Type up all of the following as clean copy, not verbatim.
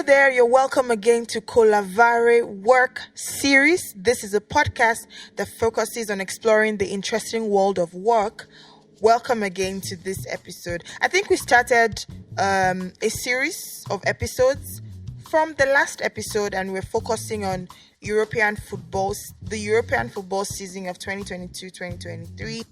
Hello there, you're welcome again to Colavare Work Series. This is a podcast that focuses on exploring the interesting world of work. Welcome again to this episode. I think we started a series of episodes from the last episode, and we're focusing on the European football season of 2022-2023.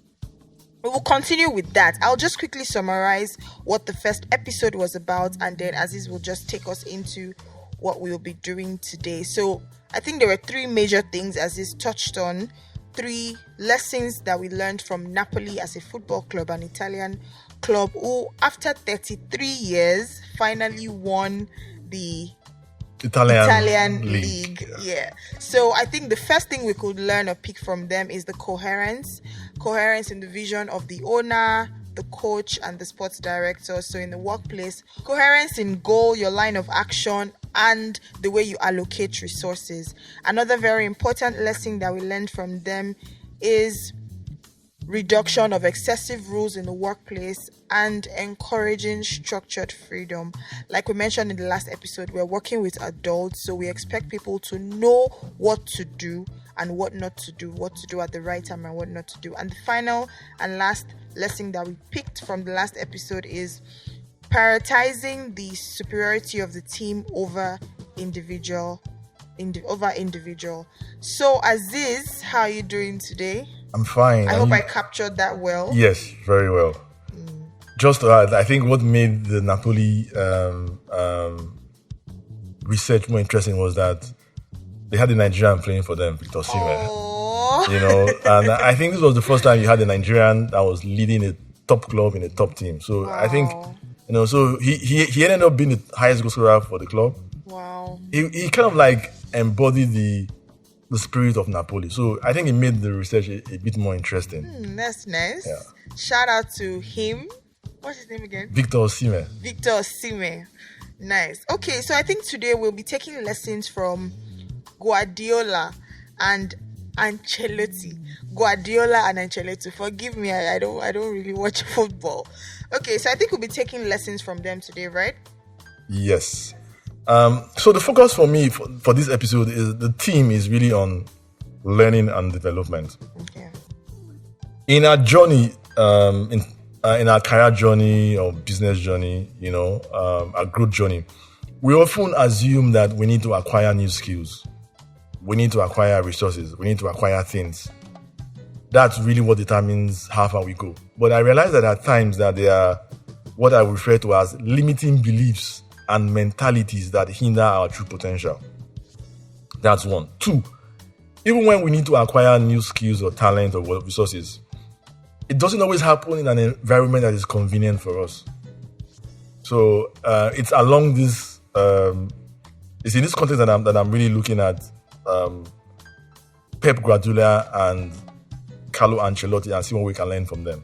We will continue with that. I'll just quickly summarize what the first episode was about, and then Aziz will just take us into what we will be doing today. So I think there were three major things Aziz touched on, three lessons that we learned from Napoli as a football club, an Italian club who, after 33 years, finally won the Italian League. Yeah. So I think the first thing we could learn or pick from them is the coherence in the vision of the owner, the coach, and the sports director. So in the workplace, coherence in goal, your line of action, and the way you allocate resources. Another very important lesson that we learned from them is reduction of excessive rules in the workplace and encouraging structured freedom. Like we mentioned in the last episode, we're working with adults, so we expect people to know what to do and what not to do, what to do at the right time and what not to do. And the final and last lesson that we picked from the last episode is prioritizing the superiority of the team over individual. So Aziz, how are you doing today? I'm fine. I hope I captured that well. Yes, very well. Just to add, I think what made the Napoli research more interesting was that they had a Nigerian playing for them, Victor Osimhen. You know, and I think this was the first time you had a Nigerian that was leading a top club in a top team. So I think, you know, so he ended up being the highest goal scorer for the club. Wow. He kind of like embodied the spirit of Napoli. So I think it made the research a bit more interesting. That's nice. Yeah. Shout out to him. What's his name again? Victor Osimhen. Victor Osimhen. Nice. Okay, so I think today we'll be taking lessons from Guardiola and Ancelotti. Guardiola and Ancelotti. Forgive me, I don't really watch football. Okay, so I think we'll be taking lessons from them today, right? Yes. So the focus for me for this episode is the theme is really on learning and development. Okay. In our journey, in our career journey or business journey, you know, our growth journey, we often assume that we need to acquire new skills. We need to acquire resources. We need to acquire things. That's really what determines how far we go. But I realize that at times that there are what I refer to as limiting beliefs and mentalities that hinder our true potential. That's one. Two, even when we need to acquire new skills or talent or resources, it doesn't always happen in an environment that is convenient for us. So it's along this, it's in this context that I'm really looking at Pep Guardiola and Carlo Ancelotti and see what we can learn from them.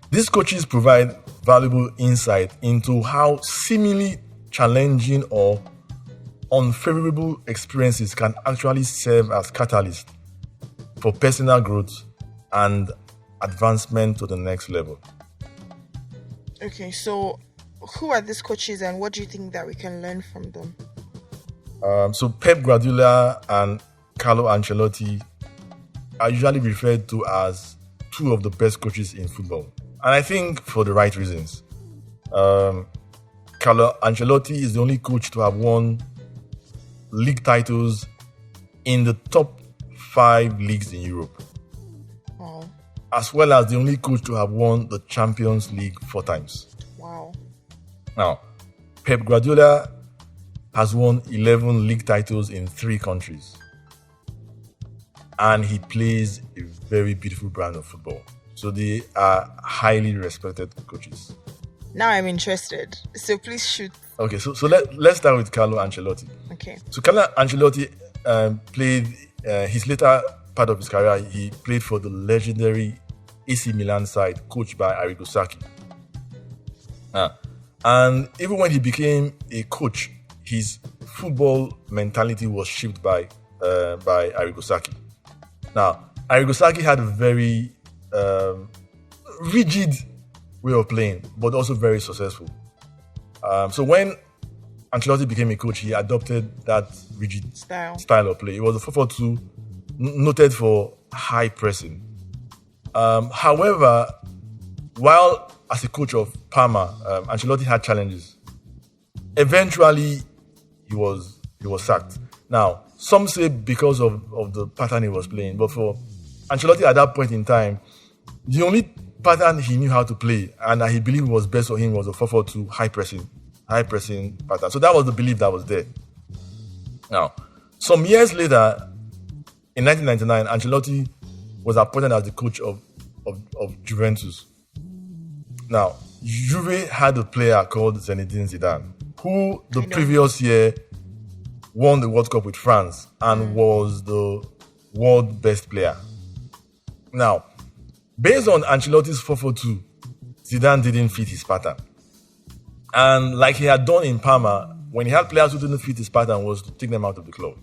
These coaches provide valuable insight into how seemingly challenging or unfavorable experiences can actually serve as catalysts for personal growth and advancement to the next level. Okay, so who are these coaches and what do you think that we can learn from them? So Pep Guardiola and Carlo Ancelotti are usually referred to as two of the best coaches in football. And I think for the right reasons. Carlo Ancelotti is the only coach to have won league titles in the top 5 leagues in Europe. Wow. As well as the only coach to have won the Champions League 4 times. Wow. Now, Pep Guardiola has won 11 league titles in 3 countries. And he plays a very beautiful brand of football. So they are highly respected coaches. Now I'm interested. So please shoot. Okay, so let's start with Carlo Ancelotti. Okay. So Carlo Ancelotti played his later part of his career. He played for the legendary AC Milan side, coached by Arrigo Sacchi. And even when he became a coach, his football mentality was shaped by Arrigo Sacchi. Now, Arrigo Sacchi had a very rigid way of playing, but also very successful. So when Ancelotti became a coach, he adopted that rigid Style of play. It was a 4-4-2 noted for high pressing. However, while as a coach of Parma, Ancelotti had challenges. Eventually, he was sacked. Now, some say because of the pattern he was playing, but for Ancelotti at that point in time, the only pattern he knew how to play and that he believed was best for him was a 4-4-2 high pressing pattern. So that was the belief that was there. Now, some years later, in 1999, Ancelotti was appointed as the coach of Juventus. Now, Juve had a player called Zinedine Zidane, who the previous year won the World Cup with France and was the world best player. Now, based on Ancelotti's 4-4-2, Zidane didn't fit his pattern. And like he had done in Parma, when he had players who didn't fit his pattern, was to take them out of the club.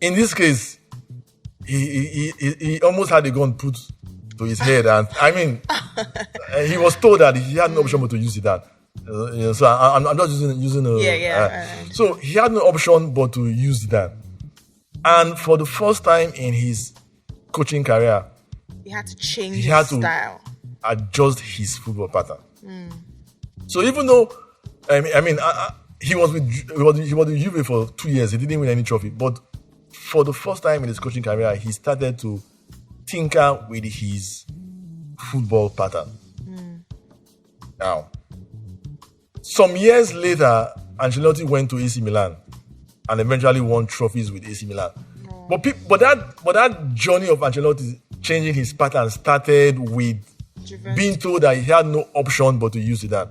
In this case, he almost had a gun put to his head, and I mean, he was told that he had no option but to use Zidane. So I'm just using so he had no option but to use Zidane. And for the first time in his coaching career, he had to change his style, adjust his football pattern. So even though he was with Juve for 2 years, he didn't win any trophy. But for the first time in his coaching career, he started to tinker with his football pattern. Now, some years later, Ancelotti went to AC Milan and eventually won trophies with AC Milan. But that journey of Ancelotti changing his pattern started with being told that he had no option but to use Zidane.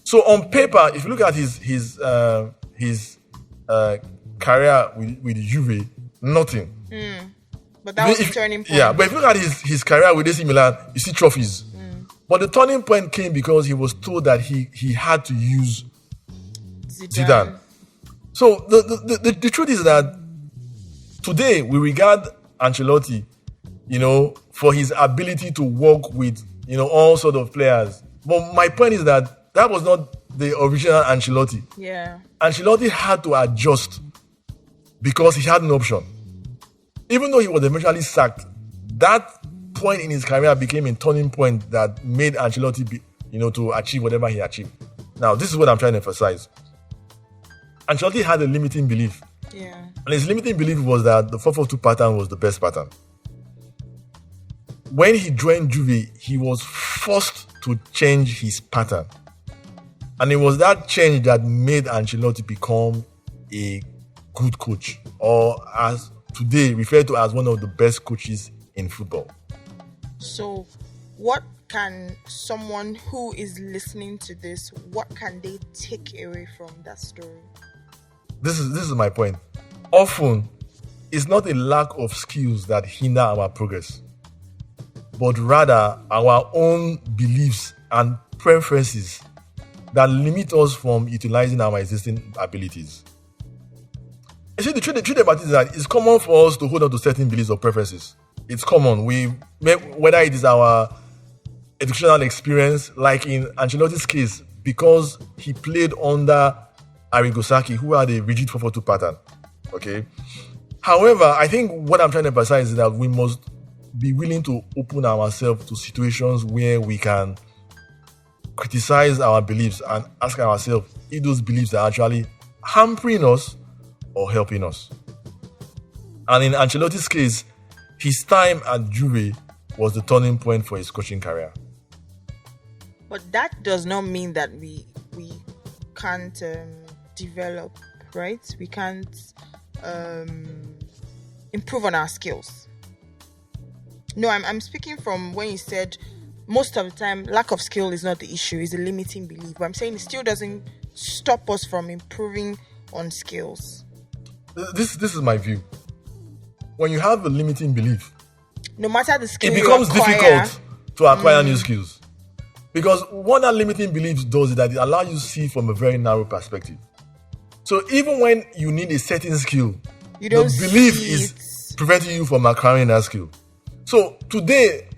So on paper, if you look at his career with Juve, nothing. But that was the turning point. Yeah, but if you look at his career with AC Milan, you see trophies. But the turning point came because he was told that he had to use Zidane. So the truth is that today we regard Ancelotti, for his ability to work with, all sort of players. But my point is that was not the original Ancelotti. Yeah. Ancelotti had to adjust because he had no option. Even though he was eventually sacked, that point in his career became a turning point that made Ancelotti to achieve whatever he achieved. Now, this is what I'm trying to emphasize. Ancelotti had a limiting belief. Yeah. And his limiting belief was that the 4-4-2 pattern was the best pattern. When he joined Juve, he was forced to change his pattern. And it was that change that made Ancelotti become a good coach, or as today referred to as one of the best coaches in football. So, what can someone who is listening to this, what can they take away from that story? This is my point. Often, it's not a lack of skills that hinder our progress, but rather our own beliefs and preferences that limit us from utilizing our existing abilities. You see, the truth about it is that it's common for us to hold on to certain beliefs or preferences. It's common. Whether it is our educational experience, like in Ancelotti's case, because he played under Arrigo Sacchi, who had a rigid 4-4-2 pattern. Okay. However, I think what I'm trying to emphasize is that we must be willing to open ourselves to situations where we can criticize our beliefs and ask ourselves if those beliefs are actually hampering us or helping us. And in Ancelotti's case, his time at Juve was the turning point for his coaching career. But that does not mean that we can't develop, right? We can't improve on our skills. No, I'm speaking from when you said most of the time lack of skill is not the issue, it's a limiting belief. But I'm saying it still doesn't stop us from improving on skills. This is my view. When you have a limiting belief, no matter the skill, it becomes difficult to acquire new skills. Because what that limiting belief does is that it allows you to see from a very narrow perspective. So even when you need a certain skill, the belief is preventing you from acquiring that skill. So today,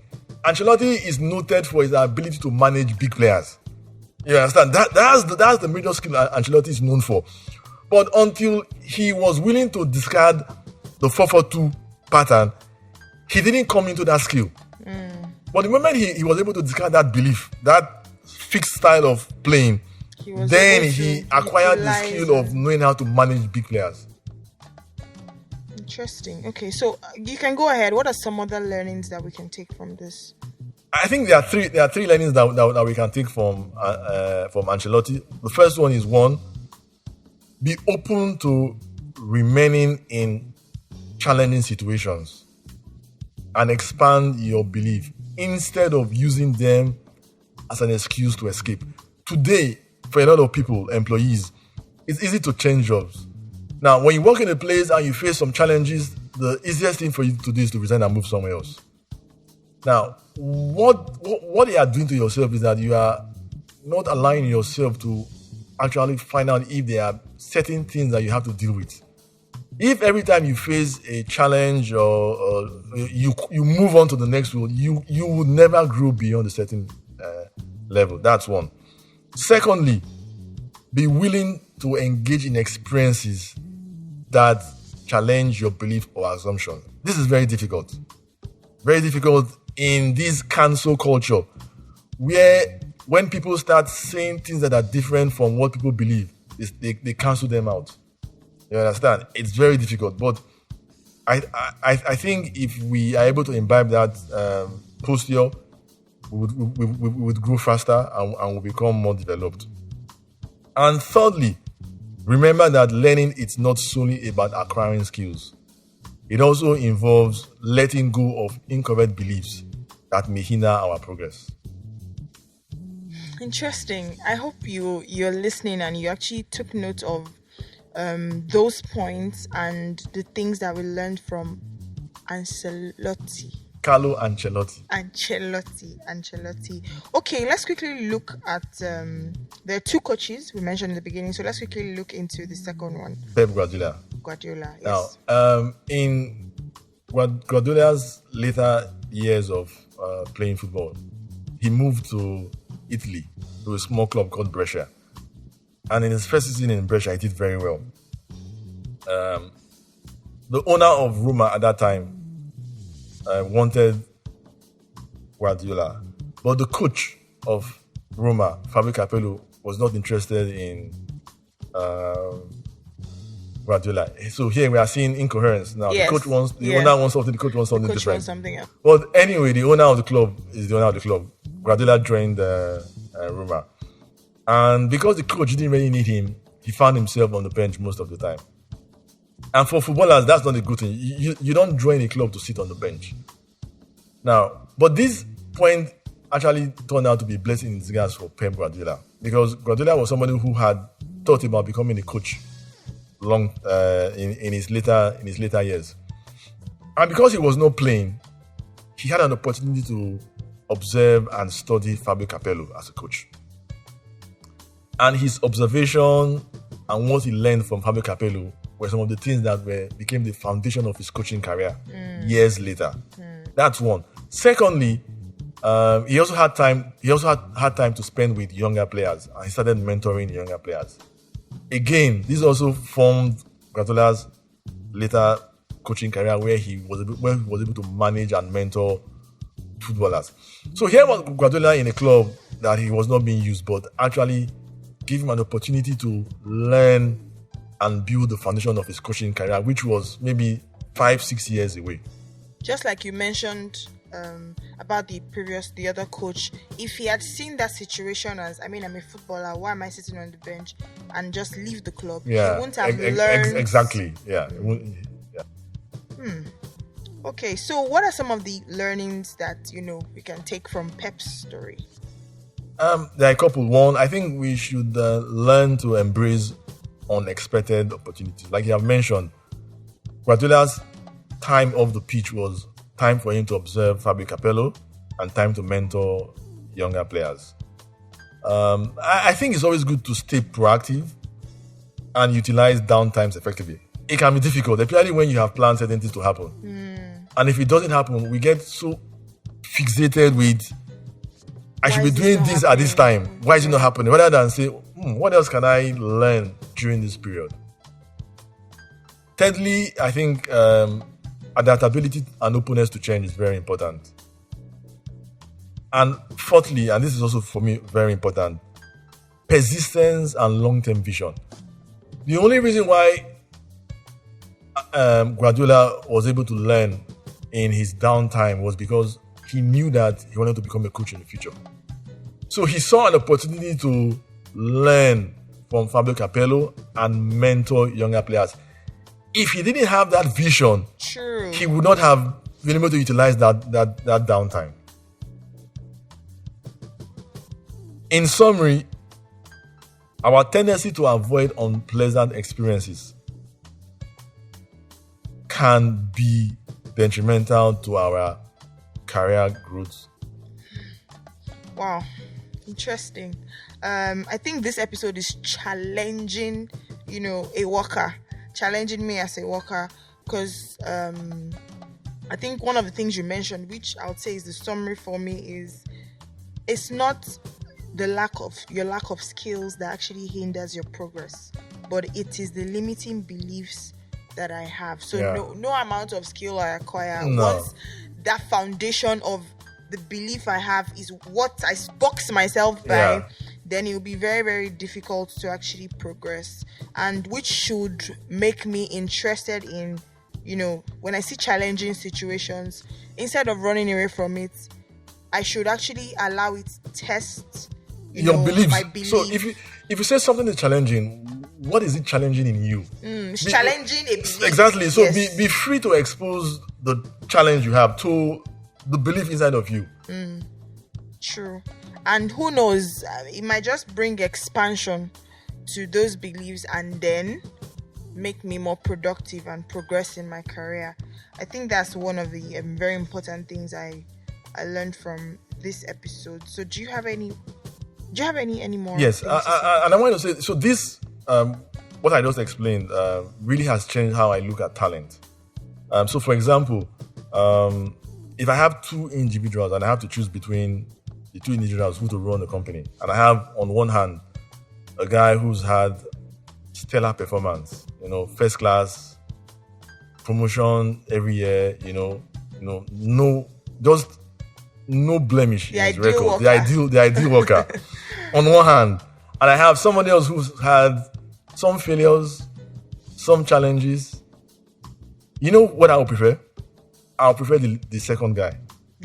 Ancelotti is noted for his ability to manage big players. You understand? That's the major skill Ancelotti is known for. But until he was willing to discard the 4-4-2 pattern, he didn't come into that skill. But the moment he was able to discard that belief, that fixed style of playing, then he acquired the skill of knowing how to manage big players. Interesting. Okay, so you can go ahead. What are some other learnings that we can take from this? I think there are three learnings that we can take from Ancelotti. The first one is be open to remaining in challenging situations and expand your belief instead of using them as an excuse to escape. Today, for a lot of people, employees, it's easy to change jobs. Now, when you work in a place and you face some challenges, the easiest thing for you to do is to resign and move somewhere else. Now, what you are doing to yourself is that you are not allowing yourself to actually find out if there are certain things that you have to deal with. If every time you face a challenge or you move on to the next role, you would never grow beyond a certain level. That's one. Secondly, be willing to engage in experiences that challenge your belief or assumption. This is very difficult. Very difficult in this cancel culture, where when people start saying things that are different from what people believe, they cancel them out. You understand? It's very difficult. But I think if we are able to imbibe that posture, we would grow faster and will become more developed. And thirdly, remember that learning is not solely about acquiring skills. It also involves letting go of incorrect beliefs that may hinder our progress. Interesting. I hope you're listening and you actually took note of those points and the things that we learned from Ancelotti. Carlo Ancelotti. Ancelotti. Okay, let's quickly look at there are two coaches we mentioned in the beginning, so let's quickly look into the second one. Pep Guardiola. Yes. Now, in Guardiola's later years of playing football, he moved to Italy to a small club called Brescia. And in his first season in Brescia, he did very well. The owner of Roma at that time wanted Guardiola, but the coach of Roma, Fabio Capello, was not interested in Guardiola. So here we are seeing incoherence. Now the owner wants something, the coach wants something different. Wants something else. But anyway, the owner of the club is the owner of the club. Guardiola joined Roma, and because the coach didn't really need him, he found himself on the bench most of the time. And for footballers, that's not a good thing. You don't join a club to sit on the bench. Now, but this point actually turned out to be a blessing in disguise for Pep Guardiola, because Guardiola was somebody who had thought about becoming a coach in his later years. And because he was not playing, he had an opportunity to observe and study Fabio Capello as a coach. And his observation and what he learned from Fabio Capello were some of the things that became the foundation of his coaching career years later. That's one. Secondly, he also had time to spend with younger players, and he started mentoring younger players. Again, this also formed Guardiola's later coaching career, where he was able to manage and mentor footballers. So here was Guardiola in a club that he was not being used, but actually gave him an opportunity to learn and build the foundation of his coaching career, which was maybe 5-6 years away. Just like you mentioned about the other coach, if he had seen that situation as, I'm a footballer, why am I sitting on the bench, and just leave the club, he wouldn't have learned. Exactly, yeah. Okay, so what are some of the learnings that, we can take from Pep's story? There are a couple. One, I think we should learn to embrace unexpected opportunities. Like you have mentioned, Guardiola's time off the pitch was time for him to observe Fabio Capello and time to mentor younger players. I think it's always good to stay proactive and utilize downtimes effectively. It can be difficult, especially when you have planned certain things to happen. And if it doesn't happen, we get so fixated with I should Why be is this doing not this at this happening? time. Why is it not happening? Rather than say, what else can I learn during this period? Thirdly, I think adaptability and openness to change is very important. And fourthly, and this is also for me very important, persistence and long-term vision. The only reason why Guardiola was able to learn in his downtime was because he knew that he wanted to become a coach in the future. So he saw an opportunity to learn from Fabio Capello and mentor younger players. If he didn't have that vision, True. he would not have been able to utilize that downtime. In summary, our tendency to avoid unpleasant experiences can be detrimental to our career growth. Wow, interesting. I think this episode is challenging, a worker, challenging me as a worker, because I think one of the things you mentioned, which I would say is the summary for me, is it's not your lack of skills that actually hinders your progress, but it is the limiting beliefs that I have. So no amount of skill I acquire, once that foundation of the belief I have is what I box myself by, then it will be very, very difficult to actually progress, and which should make me interested in, when I see challenging situations, instead of running away from it, I should actually allow it to test your beliefs. My belief. So if you say something is challenging, what is it challenging in you? It's challenging a belief. Exactly. So yes. be free to expose the challenge you have to the belief inside of you. True. And who knows, it might just bring expansion to those beliefs and then make me more productive and progress in my career. I think that's one of the very important things I learned from this episode. So do you have any more? Yes, and I want to say, so this what I just explained really has changed how I look at talent. So for example, if I have two individuals and I have to choose between the two individuals who to run the company, and I have on one hand a guy who's had stellar performance, first class promotion every year, no blemish in his record. Worker. The ideal worker on one hand, and I have somebody else who's had some failures, some challenges. You know what I would prefer? I'll prefer the second guy.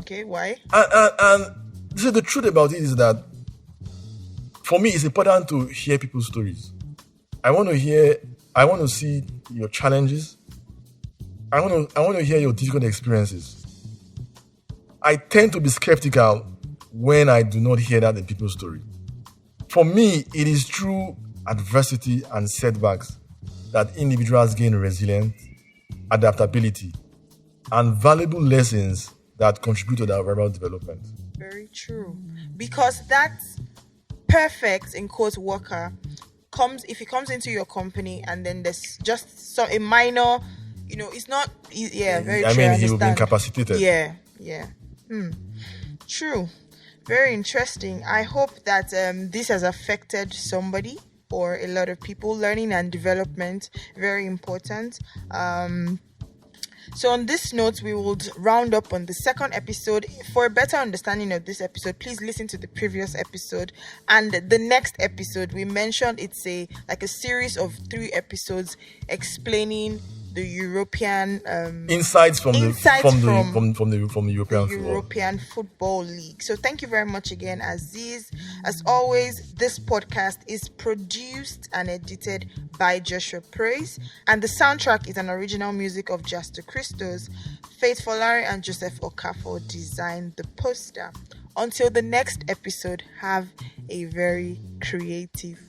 Okay, why? And see, the truth about it is that for me, it's important to hear people's stories. I want to see your challenges. I want to hear your difficult experiences. I tend to be skeptical when I do not hear that in people's story. For me, it is through adversity and setbacks that individuals gain resilience, adaptability, and valuable lessons that contribute to their overall development. Very true. Because that perfect, in quotes, worker if he comes into your company and then there's just a minor, it's not, very true. I mean, he will be incapacitated. Yeah. True. Very interesting. I hope that this has affected somebody or a lot of people. Learning and development, very important. So on this note, we will round up on the second episode. For a better understanding of this episode, please listen to the previous episode and the next episode. We mentioned it's a series of 3 episodes explaining the European insights from the European Football League. So thank you very much again, Aziz. As always, this podcast is produced and edited by Joshua Praise, and the soundtrack is an original music of Justo Christos. Faith Folari and Joseph Okafor designed the poster. Until the next episode, have a very creative